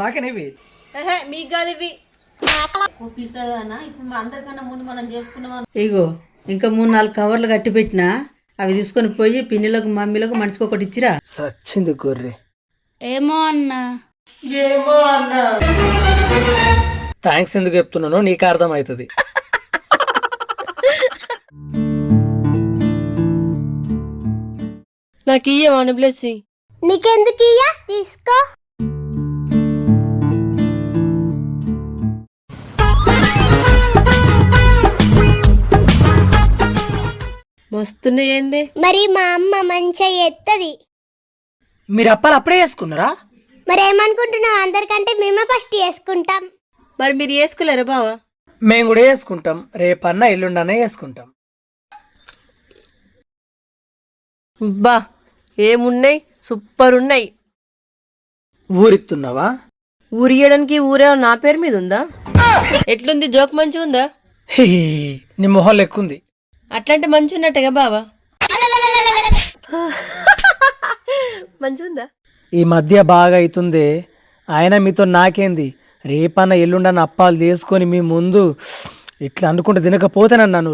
మాకేనేవి మీకు కాదు ఇవి ఒప్పిస్తుందన్నా. ఇప్పుడు మా అందరికన్నా ముందు మనం చేసుకున్నాం. ఇగో ఇంకా 3-4 కవర్లు కట్టి పెట్టినా అవి తీసుకొని పోయి పిన్నిలకు మమ్మీలకు మనిషికి ఒకటి ఇచ్చిరా. సచ్చింది గొర్రె. ఏమో అన్నా థ్యాంక్స్ ఎందుకు చెప్తున్నానో నీకు అర్థమవుతుంది. నాకు ఇయ్యమని బ్లెస్సి. నీకెందుకు ఇయ్యా, తీసుకో. మస్తున్నాయి ఏంది మరి మా అమ్మ మంచిగా ఎత్తది. మీరు అప్పాలు అప్పుడే చేసుకున్నారా? మరి ఏమనుకుంటున్నావు, అందరికంటే మేమే ఫస్ట్ చేసుకుంటాం. మరి మీరు చేసుకోలేరా బావా? మేము కూడా చేసుకుంటాం. రేపన్నా ఎల్లుండన్నా చేసుకుంటాం. బా ఏమున్నాయి, సూపర్ ఉన్నాయి. ఊరిస్తున్నావా? ఊరియడానికి ఊరే నా పేరు మీద ఉందా? ఎట్లుంది జోక్, మంచిగా ఉందా? హీ, నీ మొహం లెక్కుంది. అట్లాంటి మంచి ఉన్నట్టుగా బావా. మంచిగుందా? ఈ మధ్య బాగా అవుతుంది. ఆయన మీతో నాకేంది, రేపన్న ఎల్లుండన్న అప్పాలు తీసుకొని మీ ముందు ఇట్లా అనుకుంటే తినకపోతేనన్నాను.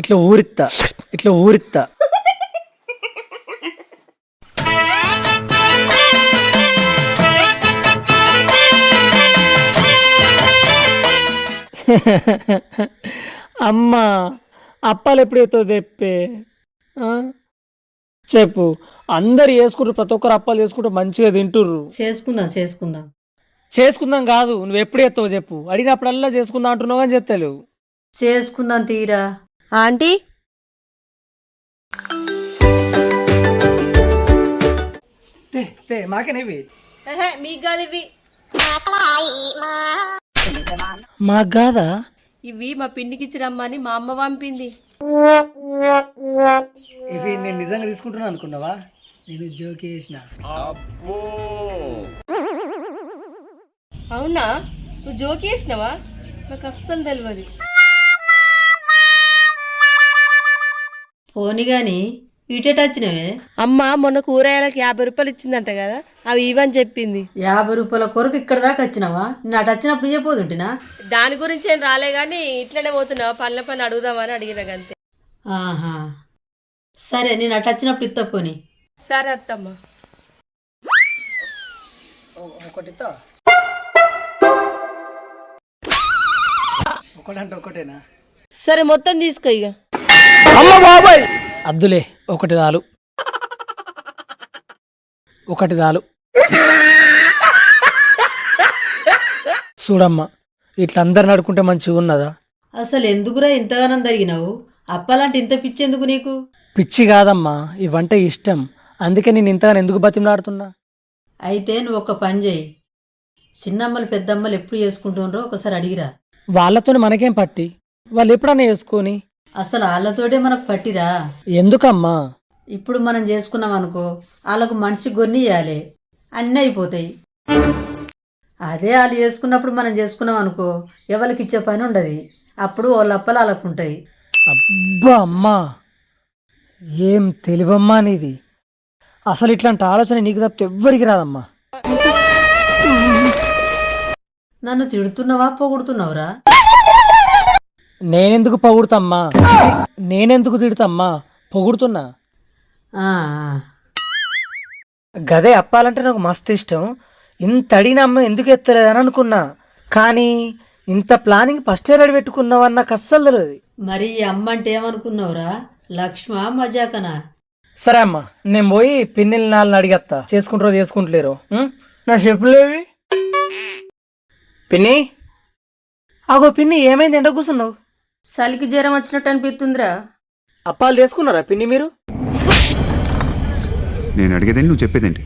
ఇట్లా ఊరిత్తా. అమ్మా, అప్పాలు ఎప్పుడు ఎత్తో తెప్పే చెప్పు. అందరు చేసుకుంటారు, ప్రతి ఒక్కరు అప్పాలు చేసుకుంటూ మంచిగా తింటుర్రు. చేసుకుందాం కాదు, నువ్వు ఎప్పుడు ఎత్తావు చెప్పు. అడిగినప్పుడల్లా చేసుకుందాం అంటున్నావు కానీ చెప్తలేవు. చేసుకుందాం తీరా. ఆంటీ మాకేనేవి మీకు కాదు ఇవి. మాకు కాదా? ఇవి మా పిండికి ఇచ్చిరమ్మని మా అమ్మ పంపింది. ఇవి నేను నిజంగా తీసుకుంటున్నా అనుకున్నావా? నేను జోక్ చేసిన. అవునా, నువ్వు జోక్ చేసినావా? నాకు అస్సలు తెలియదు. పోనీ గాని ఇటేట వచ్చినవే? అమ్మ మొన్న కూరగాయలకు 50 రూపాయలు ఇచ్చిందంట కదా, అవి ఇవని చెప్పింది. 50 రూపాయల కొరకు ఇక్కడ దాకా వచ్చినావా? నేను అటు వచ్చినప్పుడు ఇవ్వపోతుంటినా? దాని గురించి ఏం రాలే గాని ఇట్లనే పోతున్నావా, పని అడుగుదామని అడిగిన గంతే. ఆహా, సరే నేను అటు వచ్చినప్పుడు ఇస్తా. పోనీ సరే అత్తమ్మ. ఒకటేనా? సరే మొత్తం తీసుకో ఇక. అబ్దులే, ఒకటి చాలు. చూడమ్మా, ఇట్లా అందరు నడుకుంటే మంచిగా ఉన్నదా? అసలు ఎందుకురా ఇంతగానం తరిగినావు? అప్పాలంటే ఇంత పిచ్చి ఎందుకు నీకు? పిచ్చి కాదమ్మా, ఇవంటే ఇష్టం. అందుకే నేను ఇంతగానో ఎందుకు బతిమలాడుతున్నా. అయితే నువ్వు ఒక పని చేయి, చిన్నమ్మలు పెద్దమ్మలు ఎప్పుడు చేసుకుంటుండ్రో ఒకసారి అడిగిరా. వాళ్ళతో మనకేం పట్టి, వాళ్ళు ఎప్పుడన్నా చేసుకొని. అసలు వాళ్ళతోటే మనకు పట్టిరా. ఎందుకమ్మా? ఇప్పుడు మనం చేసుకున్నాం అనుకో, వాళ్ళకు మనిషి గొన్ని ఇవ్వాలి, అన్నీ అయిపోతాయి. అదే వాళ్ళు చేసుకున్నప్పుడు మనం చేసుకున్నాం అనుకో, ఎవరికి ఇచ్చే పని ఉండదు. అప్పుడు వాళ్ళ అప్పలు వాళ్ళకు ఉంటాయి. అబ్బా అమ్మా, ఏం తెలివమ్మా నీది. అసలు ఇట్లాంటి ఆలోచన నీకు తప్పితే ఎవ్వరికి రాదమ్మా. నన్ను తిడుతున్నావా, పొగుడుతున్నావురా? నేనెందుకు పొగుడుతమ్మా? నేనెందుకు తిడుతమ్మా? పొగుడుతున్నా. గదే అప్పాలంటే నాకు మస్తు ఇష్టం. ఇంత అడిగిన అమ్మ ఎందుకు ఎత్తలేదని అనుకున్నా. కానీ ఇంత ప్లానింగ్ ఫస్ట్ రెడీ పెట్టుకున్నావని నాకు అస్సలు తెలియదు. మరి ఈ అమ్మ అంటే ఏమనుకున్నావురా? లక్ష్మ మజాకనా? సరే అమ్మా, నేను పోయి పిన్నిలు 4 అడిగేస్తా, చేసుకుంటారో చేసుకుంటలేరు. నా చెప్పులేవి? పిన్ని, అగో పిన్ని, ఏమైంది? ఎండ కూర్చున్నావు? చలికి జ్వరం వచ్చినట్టు అనిపిస్తుందిరా. అప్పాలు చేసుకున్నారా పిన్ని మీరు? నేను అడిగేదండి, నువ్వు చెప్పేదేంటి?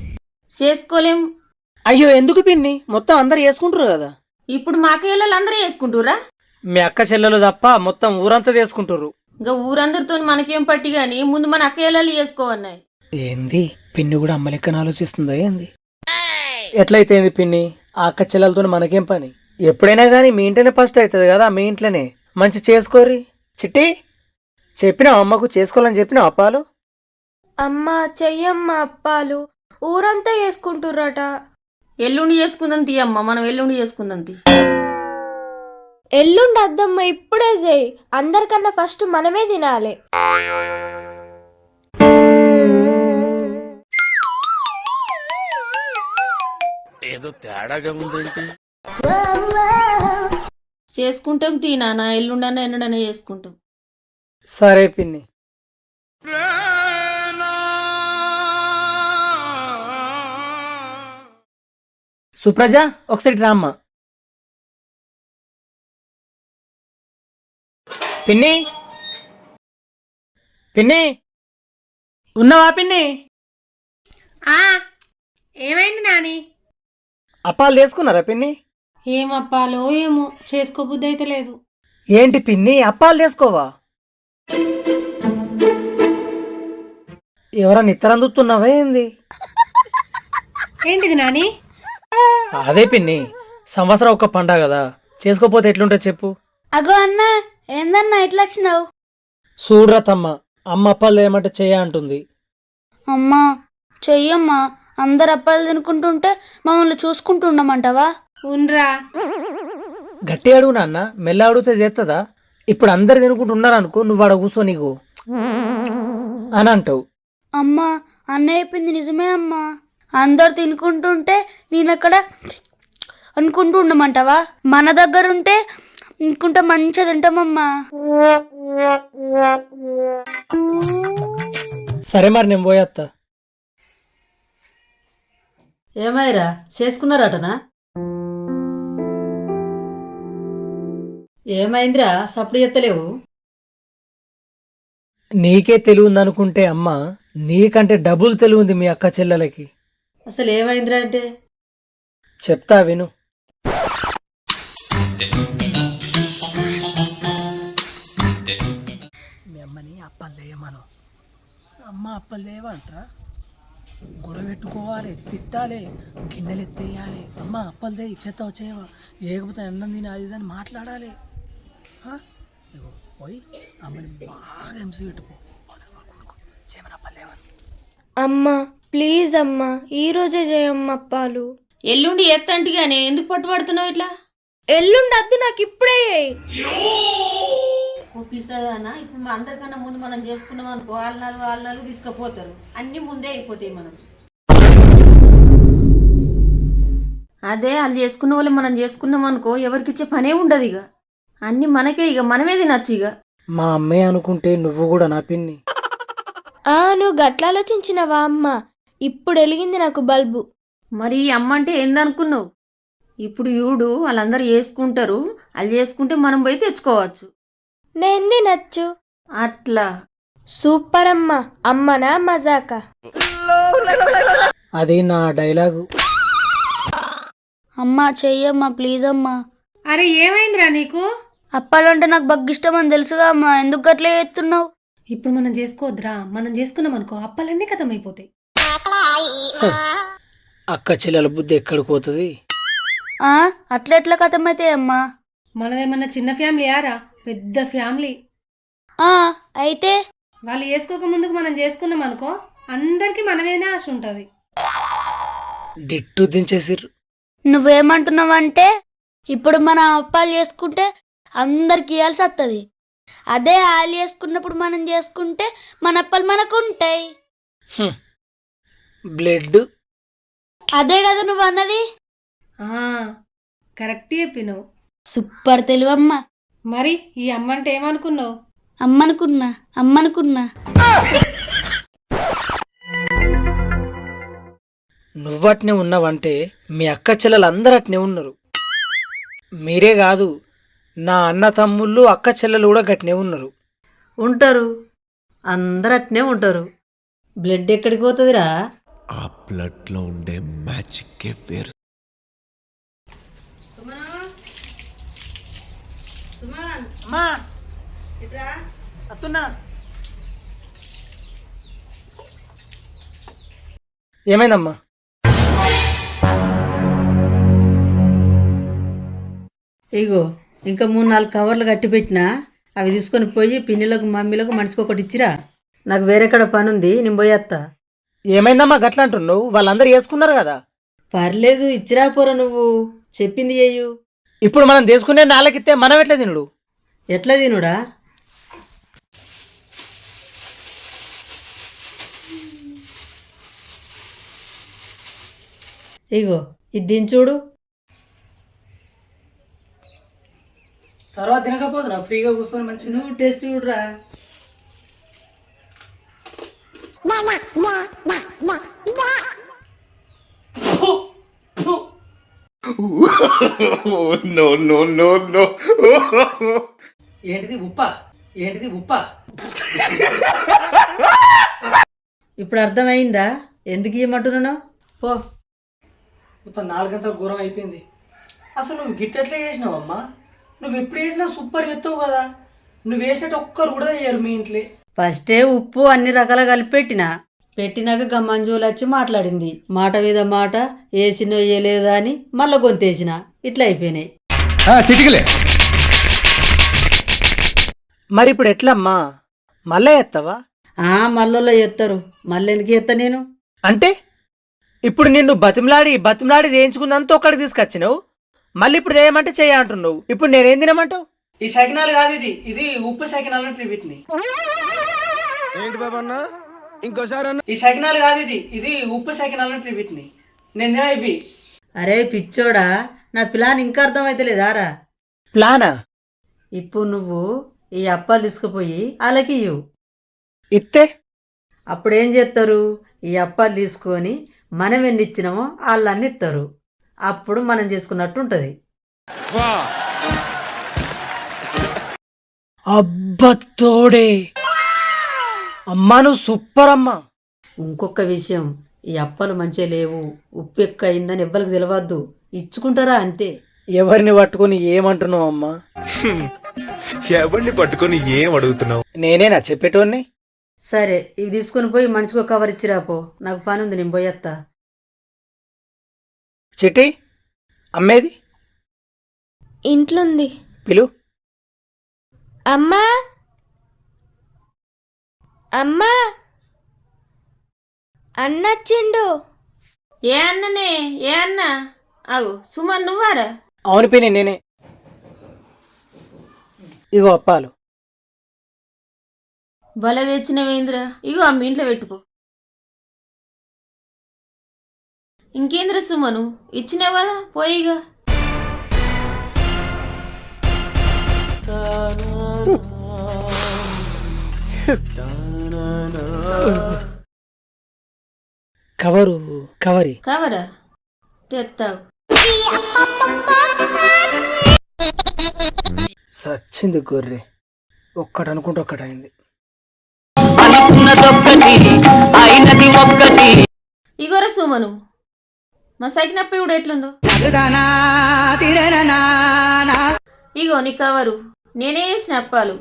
చేసుకోలేం. అయ్యో ఎందుకు పిన్ని, మొత్తం అందరు చేసుకుంటారు కదా. ఇప్పుడు మా అక్కయ్యలు అందరూ చేసుకుంటురా? మీ అక్క చెల్లెలు తప్ప మొత్తం ఊరంతా చేసుకుంటారు. ఇంకా ఊరందరితో మనకేం పట్టి గాని ముందు మన అక్కయ్యలు చేసుకోవన్నాయి. ఏంది పిన్ని కూడా అమ్మ లెక్కన ఆలోచిస్తుందా ఏంది? ఎట్లయితే ఏంది పిన్ని, ఆ అక్క చెల్లెలతో మనకేం పని? ఎప్పుడైనా కానీ మీ ఇంట్లోనే ఫస్ట్ అవుతుంది కదా, మీ ఇంట్లోనే మంచి చేసుకోరి. చిట్టి, చెప్పినావు అమ్మకు చేసుకోవాలని చెప్పినావు అప్పాలు? అమ్మ చెయ్యమ్మ అప్పాలు, ఊరంతా చేసుకుంటుర్రట. ఎల్లుండి చేసుకుందాం తీయమ్మ, మనం ఎల్లుండి చేసుకుందాం తీ. ఎల్లుండి అద్దమ్మ ఇప్పుడే చేయి, అందరికన్నా ఫస్ట్ మనమే తినాలి. చేసుకుంటాం తీ నాన్న, ఎల్లుండన్నా ఎన్నడన్నా చేసుకుంటాం. సరే పిన్ని. సుప్రజ ఒకసారి రామ్మ. పిన్ని పిన్ని ఉన్నావా పిన్ని? ఏమైంది నాని? అప్పాలు చేసుకున్నారా పిన్ని? ఏం అప్పాలో ఏమో, చేసుకోబుద్ధి అయితే లేదు. ఏంటి పిన్ని అప్పాలు చేసుకోవా? ఎవరన్నా ఇత్తరందుతున్నావా ఏంది? ఏంటిది నాని? అదే పిన్ని, సంవత్సరం ఒక పండగ కదా, చేసుకోపోతే ఎట్లుంటుంది చెప్పు. అగో అన్న, ఏందన్నా ఇట్లా వచ్చినావు? చూడరా తమ్మ, అమ్మ అప్పాలు ఏమంటే చెయ్య అంటుంది. అమ్మా చెయ్యమ్మా, అందరు అప్పాలు తినుకుంటుంటే మమ్మల్ని చూసుకుంటుండమంటావా? ఉండ్రా. గట్టి అడుగు నాన్న, మెల్ల అడిగితే చేస్తుందా? ఇప్పుడు అందరు తినుకుంటున్నారు అనుకో, నువ్వు ఆడ కూర్చో నీకు అని అంటావు. అమ్మా అన్న చెప్పింది నిజమే అమ్మా, అందరు తినుకుంటుంటే నేనక్కడ అనుకుంటూ ఉండమంటావా? మన దగ్గర ఉంటే అనుకుంటా మంచిగా తింటామమ్మా. సరే మరి నేను పోయేస్తా. ఏమైరా చేసుకున్నారటనా? ఏమైందిరా సప్పుడు ఎత్తలేవు? నీకే తెలివి ఉందనుకుంటే అమ్మ, నీకంటే డబుల్ తెలివి ఉంది మీ అక్క చెల్లెలకి. అసలు ఏమైందిరా అంటే? చెప్తా విను. మీ అమ్మని అప్పాలు చేయమను. అమ్మ అప్పాలు చేయమంటరా? గొడవ పెట్టుకోవాలి, తిట్టాలి, గిన్నెలు ఎత్తేయాలి. అమ్మ అప్పాలు చేయి, చేస్తావు చేయవా, చేయకపోతే అన్నం తిని అది ఇది అని మాట్లాడాలి. ఇగో పోయి అమ్మని బాగా హింస పెట్టుకో, చేయమని అప్పాలు చేయమని. అమ్మా ప్లీజ్ అమ్మా, ఈ రోజే చేయమ్మ అప్పాలు. ఎల్లుండి ఎత్తంటి కానీ ఎందుకు పట్టుబడుతున్నావు ఇట్లా? ఎల్లుండి అద్దు, నాకు ఇప్పుడే చెయ్యి. ఒప్పిస్తుందన్నా, ఇప్పుడు మా అందరికన్నా ముందు మనం చేసుకున్నాం అనుకో, వాళ్ళ తీసుకుపోతారు, అన్ని ముందే అయిపోతాయి మనకు. అదే వాళ్ళు చేసుకున్న వాళ్ళు మనం చేసుకున్నాం అనుకో, ఎవరికిచ్చే పనే ఉండదు. ఇక అన్ని మనకే, ఇక మనమే తినచ్చు. ఇక మా అమ్మే అనుకుంటే నువ్వు కూడా నా పిన్ని. నువ్వు గట్ల ఆలోచించినవా అమ్మ? ఇప్పుడు వెలిగింది నాకు బల్బు. మరి ఈ అమ్మ అంటే ఏందనుకున్నావు? ఇప్పుడు చూడు, వాళ్ళందరూ చేసుకుంటారు, వాళ్ళు చేసుకుంటే మనం పోయి తెచ్చుకోవచ్చు. నేను తినచ్చు. అట్లా సూపర్ అమ్మ, అమ్మనా మజాక? అది నా డైలాగు. అమ్మా చెయ్యమ్మా ప్లీజ్ అమ్మా. అరే ఏమైందిరా నీకు? అప్పాలంటే నాకు బాగా ఇష్టం అని తెలుసుగా అమ్మా, ఎందుకు గట్లా చేస్తున్నావు? ఇప్పుడు మనం చేసుకోవద్దురా, మనం చేసుకున్నాం అనుకో అప్పాలన్నీ కథమైపోతాయి. అక్క చెల్లెల బుద్ధి ఎక్కడికి పోతుంది? అట్లా ఎట్లా కథమైతే అమ్మా? మనదేమన్నా చిన్న ఫ్యామిలీ ఆరా, పెద్ద ఫ్యామిలీ. అయితే వాళ్ళు చేసుకోక ముందుకు మనం చేసుకున్నాం అనుకో, అందరికి మన మీదనే ఆశ ఉంటుంది. డిట్టు దించేసిర్రు. నువ్వేమంటున్నావంటే ఇప్పుడు మనం అప్పాలు చేసుకుంటే అందరికి ఇవ్వాల్సి వస్తుంది. అదే ఆలు చేసుకున్నప్పుడు మనం చేసుకుంటే మన అప్పాలు మనకు ఉంటాయి. బ్లడ్. అదే కదా నువ్వు అన్నది. కరెక్ట్ చెప్పినావు. సూపర్ తెలివమ్మ. మరి ఈ అమ్మ అంటే ఏమనుకున్నావు? అమ్మనుకున్నా. నువ్వట్నే ఉన్నావంటే మీ అక్క చెల్లెలు అందరూ అట్నే ఉన్నారు. మీరే కాదు, నా అన్న తమ్ముళ్ళు అక్క చెల్లెలు కూడా గట్నే ఉన్నారు. ఉంటారు, అందరు అట్నే ఉంటారు. బ్లడ్ ఎక్కడికి పోతుందిరా? ఆ బ్లడ్ లో ఉండే మ్యాజిక్ వేరు. ఏమైందమ్మా? ఇగో ఇంకా 3-4 కవర్లు కట్టి పెట్టినా, అవి తీసుకొని పోయి పిన్నిలకు మమ్మీలకు మనిషికి ఒకటి ఇచ్చిరా. నాకు వేరే కడ పని ఉంది, నేను పోయేస్తా. ఏమైందమ్మా గట్లా అంటున్నావు? వాళ్ళందరూ వేసుకున్నారు కదా. పర్లేదు ఇచ్చిరాపోరా నువ్వు చెప్పింది చెయ్యు. ఇప్పుడు మనం తీసుకునే నాళ్ళకిస్తే మనం ఎట్లా తినుడు? ఎట్లా తినుడా? ఇగో ఇది దించుడు. తర్వాత తినకపోతున్నా ఫ్రీగా కూర్చొని మంచి నువ్వు టేస్ట్ చూడరా. no, no, no, no. ఏంటిది ఉప్ప? ఏంటిది ఉప్ప? ఇప్పుడు అర్థమైందా ఎందుకు ఇవ్వమంటున్నాను? పో. మొత్తం నాలుగంతా ఘోరం అయిపోయింది. అసలు నువ్వు గిట్టెట్లే చేసినావమ్మా? నువ్వు ఎప్పుడు వేసినా సూపర్ ఎత్తావు కదా. నువ్వు వేసినట్టు ఒక్కరు కూడా చేయరు మీ ఇంట్లో. ఫస్టే ఉప్పు అన్ని రకాల కలిపి పెట్టినాక గమ్మంజూలు వచ్చి మాట్లాడింది. మాట మీద మాట వేసినో వేయలేదా అని మళ్ళా గొంతేసిన. ఇట్లా అయిపోయినాయి. చిటికలే. మరి ఇప్పుడు ఎట్లమ్మా? మళ్ళా ఎత్తావా? మళ్ళీ ఎత్తారు. మళ్ళీ ఎందుకు ఎత్తా నేను? అంటే ఇప్పుడు నిన్ను బతిమలాడి వేయించుకుందంతా ఒక్కడికి తీసుకొచ్చినావు. మళ్ళీ ఇప్పుడు ఏమంటే చెయ్య అంటున్నావు. ఇప్పుడు నేనేం తినమంటావు? ఈ సకినాలు కాదు, ఇది ఉప్పు సకినాలు అంటే వీటిని. ఏంటి బాబా అన్న ఇంకోసారి అన్న? ఈ సకినాలు కాదు, ఇది ఉప్పు సకినాలు అంటే వీటిని. నేను తినా ఇవి. అరే పిచ్చోడా, నా ప్లాన్ ఇంకా అర్థమైతలేదారా? ప్లానా? ఇప్పుడు నువ్వు ఈ అప్పాలు తీసుకుపోయి వాళ్ళకి ఇవ్వు. ఇత్తే అప్పుడేం చేస్తారు? ఈ అప్పాలు తీసుకొని మనం ఎన్ని ఇచ్చినామో వాళ్ళన్నీ ఇస్తారు. అప్పుడు మనం చేసుకున్నట్టు ఉంటుంది. అబ్బతోడే అమ్మా, నువ్వు సూపర్ అమ్మా. ఇంకొక విషయం, ఈ అప్పాలు మంచిగా లేవు, ఉప్పు ఎక్కువ అయిందని ఎవ్వరికి తెలియవద్దు. ఇచ్చుకుంటారా అంతే. ఎవరిని పట్టుకొని ఏమంటున్నావు అమ్మా? ఎవరిని పట్టుకొని ఏం అడుగుతున్నావు? నేనేనా చెప్పేటోన్ని? సరే ఇవి తీసుకొని పోయి మనిషికి ఒక కవర్ ఇచ్చిరాపో. నాకు పని ఉంది, నేను పోయేత్తా. చిట్టి అమ్మేది? ఇంట్లోంది. పిలు. అమ్మా అమ్మా అన్నచ్చిండు. ఏ అన్ననే? ఏ అన్న? అగు సుమన్ నువ్వారా? అవును పిన్ని, నేనే. ఇగో అప్పాలు. బల తెచ్చినవేంద్ర, ఇగో అమ్మ ఇంట్లో పెట్టుకో. ఇంకేంద్ర సుమను ఇచ్చినావు కదా, పోయిగా. కవరా తెత్తావు. సచ్చింది గొర్రె. ఒక్కటనుకుంటే ఒక్కటైంది. ఇగోరా సుమను, మా సైకి నప్ప ఇప్పుడు ఎట్లుందో. ఇగో నీ కవరు, నేనే వేసిన అప్పాలు.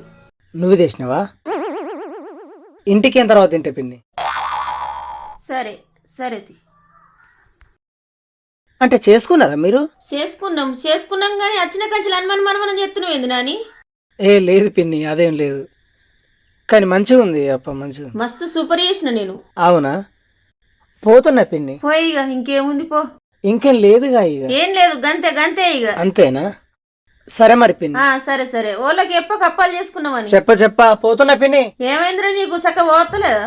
నువ్వు తెచ్చినావా? ఇంటికి ఏం తర్వాత తింటే పిన్ని? సరే సరే అంటే చేసుకున్నారా మీరు? చేసుకున్నాం కానీ వచ్చిన కంచెలు మనం చెప్తున్నావు ఏంది నాని? ఏ లేదు పిన్ని, అదేం లేదు. కానీ మంచిగా ఉంది అప్ప, మంచిగా మస్తు సూపర్ చేసిన నేను. అవునా? పోతున్నా పిన్ని. పోయిగా, ఇంకేముంది పో. ఇంకేం లేదుగా ఇక. ఏం లేదు, గంతే ఇక. అంతేనా? సరే మరి పిన్ని. సరే సరే. ఓళ్ళకి ఎప్ప కప్పాలు చేసుకున్నావని చెప్ప పోతున్నా పిన్ని. ఏమైందిరా నీకు సక్క పోతలేదా?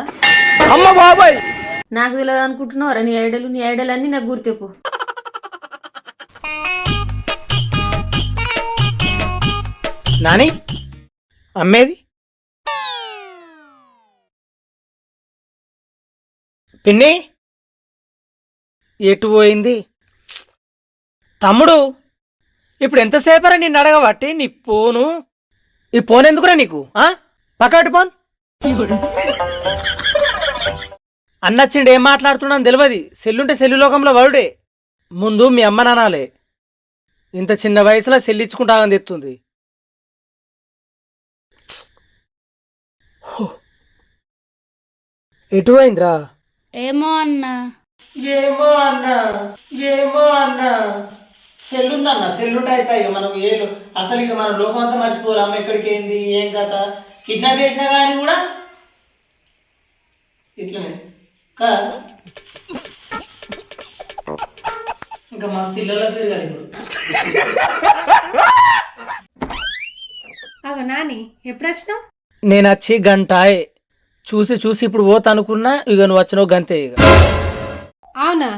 అమ్మ బాబాయ్, నాకు తెలియదు అనుకుంటున్నావరా? నీ ఐడలు అన్ని నాకు గుర్తెప్పు. నాని అమ్మేది? పిన్ని ఎటు పోయింది? తమ్ముడు ఇప్పుడు ఎంతసేపరా నిన్ను అడగబట్టి నీ ఫోను? ఈ ఫోన్ ఎందుకురా నీకు? పక్కటి ఫోన్. అన్నచ్చిండు, ఏం మాట్లాడుతున్నాను తెలియదు. సెల్లుంటే సెల్లు లోకంలో వరుడే. ముందు మీ అమ్మ నానాలే. ఇంత చిన్న వయసులో సెల్లిచ్చుకుంటాగని తెస్తుంది. ఎటు పోయిందిరా? ఏమో అన్నా. సెల్లుందన్న, సెల్లుంటే అయిపోయి మనం అసలు ఇక మన లోకం అంతా మర్చిపోవాలి. అమ్మ ఎక్కడికి ఏంది, ఏం కథ, కిడ్నాప్ చేసినా కానీ కూడా ఇట్లనే కదా. ఇంకా మస్తు ఇళ్ళలో తిరగాలి ఇప్పుడు. అగో నాని ఎప్పుడు వచ్చినావు? నేను వచ్చి గంట ఆయే. చూసి చూసి ఇప్పుడు పోతా అనుకున్నా, ఇక నువ్వు వచ్చినావు గంతే ఇక. అవునా,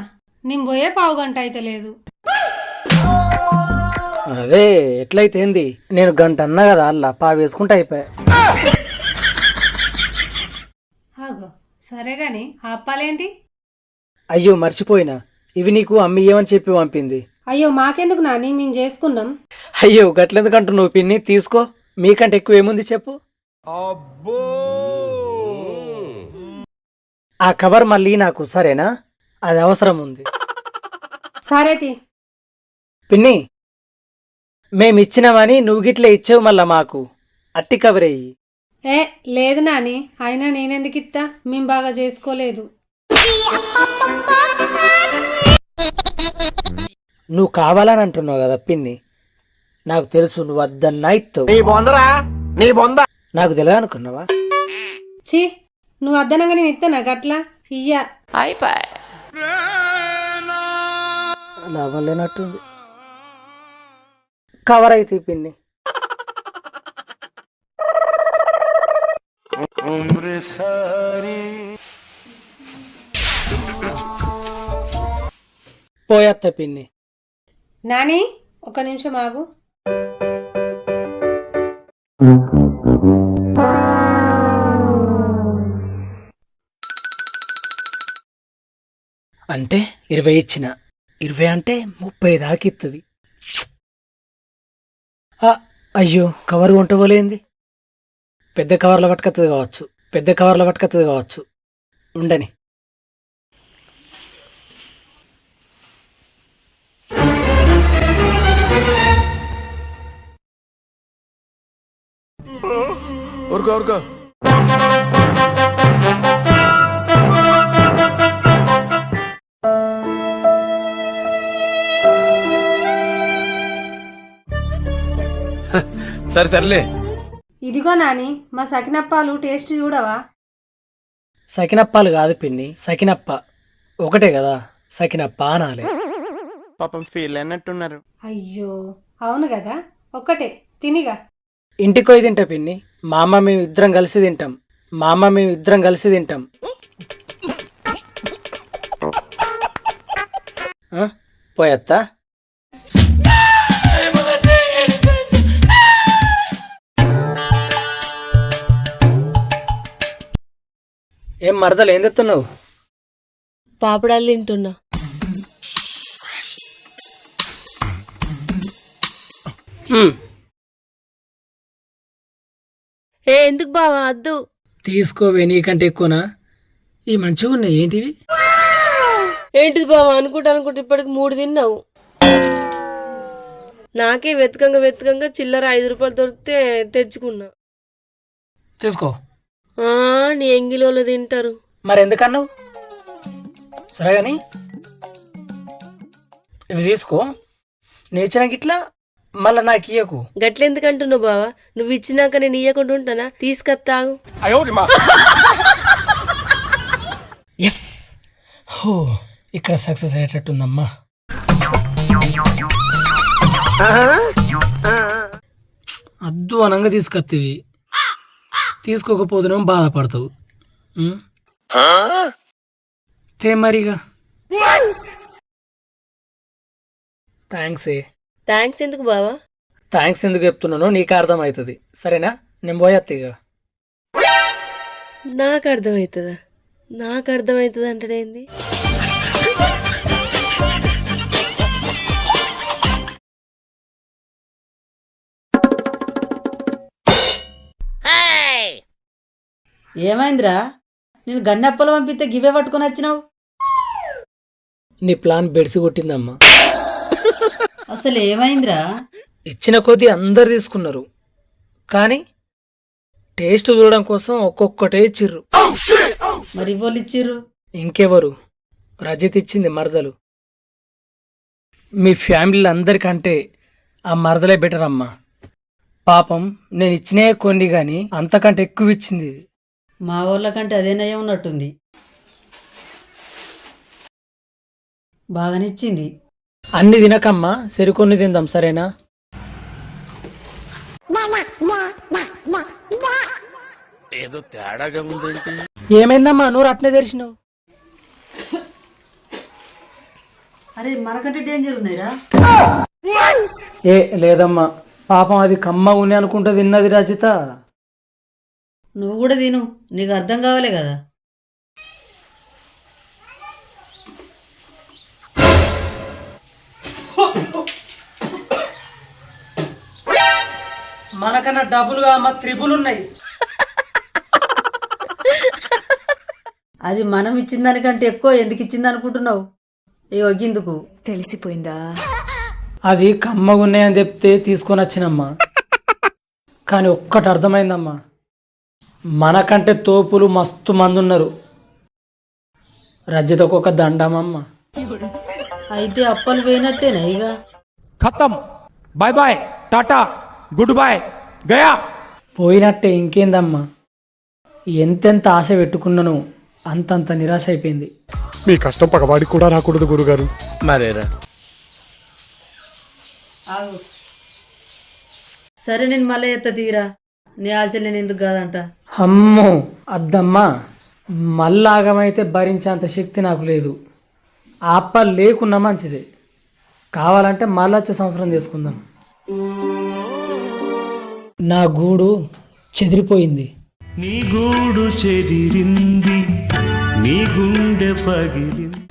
నేను పోయే పావు గంట అయితే లేదు. అదే ఎట్లయితే ఏంది, నేను గంట అన్నా కదా అల్లా వేసుకుంటా అయిపోయా. ఆగో సరే గాని ఆ అప్పాలేంటి? అయ్యో మర్చిపోయినా, ఇవి నీకు అమ్మి ఏమని చెప్పి పంపింది. అయ్యో మాకెందుకు నాని, మేము చేసుకున్నాం. అయ్యో గట్లెందుకంటూ నువ్వు పిన్ని తీసుకో, మీకంటే ఎక్కువ ఏముంది చెప్పు. ఆ కవర్ మళ్ళీ నాకు సరేనా, అది అవసరం ఉంది. సరే తి. పిన్ని మేమిచ్చినామని నువ్వు గిట్లే ఇచ్చావు మళ్ళా మాకు, అట్టి కవర్ అయ్యి. ఏ లేదు నాని, అయినా నేనెందుకు ఇత్తా, మేము బాగా చేసుకోలేదు. నువ్వు కావాలని అంటున్నావు కదా పిన్ని, నాకు తెలుసు నువ్వు వద్దన్నా ఇస్తావు. నాకు తెలియదు అనుకున్నావా? ఛీ, నువ్వు అద్దనంగా నేను ఇస్తానా గట్లా ఇయ్యా. లాభం లేనట్టుంది. కవర్ అయితే పిన్ని. పోయత్త పిన్ని. నాని ఒక నిమిషం ఆగు. అంటే 20 ఇచ్చిన, 20 అంటే 30 దాకా ఇస్తుంది. అయ్యో కవర్ కొంటపోలేంది. పెద్ద కవర్లో పట్టుకత్తది కావచ్చు, ఉండని. ఊరుకో సరే తరలే. ఇదిగో నాని, మా సకినప్పాలు టేస్ట్ చూడవా? సకినప్పాలు కాదు పిన్ని, సకినప్ప ఒకటే కదా, సకినప్ప అనాలి. పాపం ఫీల్ అయినట్టున్నారు. అయ్యో అవును కదా, ఒక్కటే తినిగా. ఇంటికోయి తింటా పిన్ని, మా అమ్మ మేము ఇద్దరం కలిసి తింటాం. పోయత్తా. ఏం మరదలు ఏం తెస్తున్నావు? పాపడాలు తింటున్నా. ఎందుకు బావా అద్దు? తీసుకోవే, నీకంటే ఎక్కువనా? ఈ మంచిగా ఉన్నాయి ఏంటివి? ఏంటిది బావా అనుకుంటా ఇప్పటికి 3 తిన్నావు. నాకే వెతకంగా చిల్లర 5 రూపాయలు దొరికితే తెచ్చుకున్నా. తీసుకో. నీ ఎంగిలోళ్ళు తింటారు. మరి ఎందుకన్నావు? సరే కానీ ఇవి తీసుకో, నేర్చిన గిట్లా మళ్ళా నాకు ఇయ్యకు. గట్లెందుకంటున్నావు బావా? నువ్వు ఇచ్చినాక నేను ఇయ్యకుండా ఉంటానా? తీసుకొత్తాగు. ఎస్, హో ఇక్కడ సక్సెస్ అయ్యేటట్టుందమ్మా. అద్దు అనంగా తీసుకొత్తేవి, తీసుకోకపోతున్నాం బాధపడతావు. మరిగా థ్యాంక్స్ ఎందుకు బావా? థ్యాంక్స్ ఎందుకు చెప్తున్నానో నీకు అర్థమవుతుంది సరేనా? నేను పోయేత్తిగా. నాకు అర్థమవుతుంది అంటాడేంది? ఏమైందిరా, నేను గన్నప్పలు పంపిస్తే గివే పట్టుకొని వచ్చినావు? నీ ప్లాన్ బెడిసి కొట్టిందమ్మా. అసలు ఏమైందిరా? ఇచ్చిన కొద్దీ అందరు తీసుకున్నారు, కానీ టేస్ట్ చూడడం కోసం ఒక్కొక్కటే ఇచ్చిర్రు. మరి ఇవ్వలు ఇచ్చిర్రు? ఇంకెవరు, రజిత్ ఇచ్చింది మరదలు. మీ ఫ్యామిలీలో అందరికంటే ఆ మరదలే బెటర్ అమ్మా. పాపం నేను ఇచ్చినే కొన్ని కానీ అంతకంటే ఎక్కువ ఇచ్చింది. మా వాళ్ళకంటే అదే నయం ఉన్నట్టుంది. బాగానిచ్చింది. అన్ని తినకమ్మా, సరికొన్ని తిందాం సరేనా? ఏమైందమ్మా నోరు అట్నే తెరిచినావు? అరే మనకంటే డేంజర్ ఉన్నాయిరా. ఏ లేదమ్మా, పాపం అది కమ్మ ఉని అనుకుంటా తిన్నది రజిత. నువ్వు కూడా తిను, నీకు అర్థం కావాలే కదా. మనకన్నా డబ్బులుగా మా త్రిబుల్ ఉన్నాయి. అది మనం ఇచ్చిన దానికంటే ఎక్కువ ఎందుకు ఇచ్చింది అనుకుంటున్నావు? ఏ ఒగ్గిందుకు తెలిసిపోయిందా? అది కమ్మగున్నాయని చెప్తే తీసుకొని వచ్చినమ్మా. కానీ ఒక్కటి అర్థమైందమ్మా, మనకంటే తోపులు మస్తు మంది ఉన్నారు. రజ్జతకు ఒక దండమమ్మా. అయితే అప్పలు పోయినట్టేనా ఇక? खत्म, bye bye, tata, goodbye, गया. పోయినట్టే ఇంకేందమ్మా. ఎంతెంత ఆశ పెట్టుకున్నాను అంతంత నిరాశ అయిపోయింది. మీ కష్టం పగవాడికి కూడా రాకూడదు గురుగారు. మరేరా ఆగు. సరే నేను మళ్ళీ ఎత్త తీరా, నీ ఆశ నేను ఎందుకు కాదంట. అమ్మో అద్దమ్మా, మళ్ళాగమైతే భరించేంత శక్తి నాకు లేదు. ఆప్ప లేకున్నా మంచిదే, కావాలంటే మళ్ళీ వచ్చే సంవత్సరం తీసుకుందాం. నా గూడు చెదిరిపోయింది. నీ గూడు చెదిరింది, నీ గుండె పగిలింది.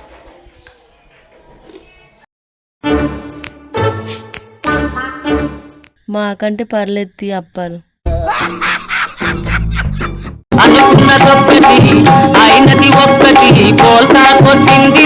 మాకంటే పర్లేదు అప్పాలు. అనుకున్నదొక్కటి అయినది ఒక్కటి, పోల్తా కొట్టింది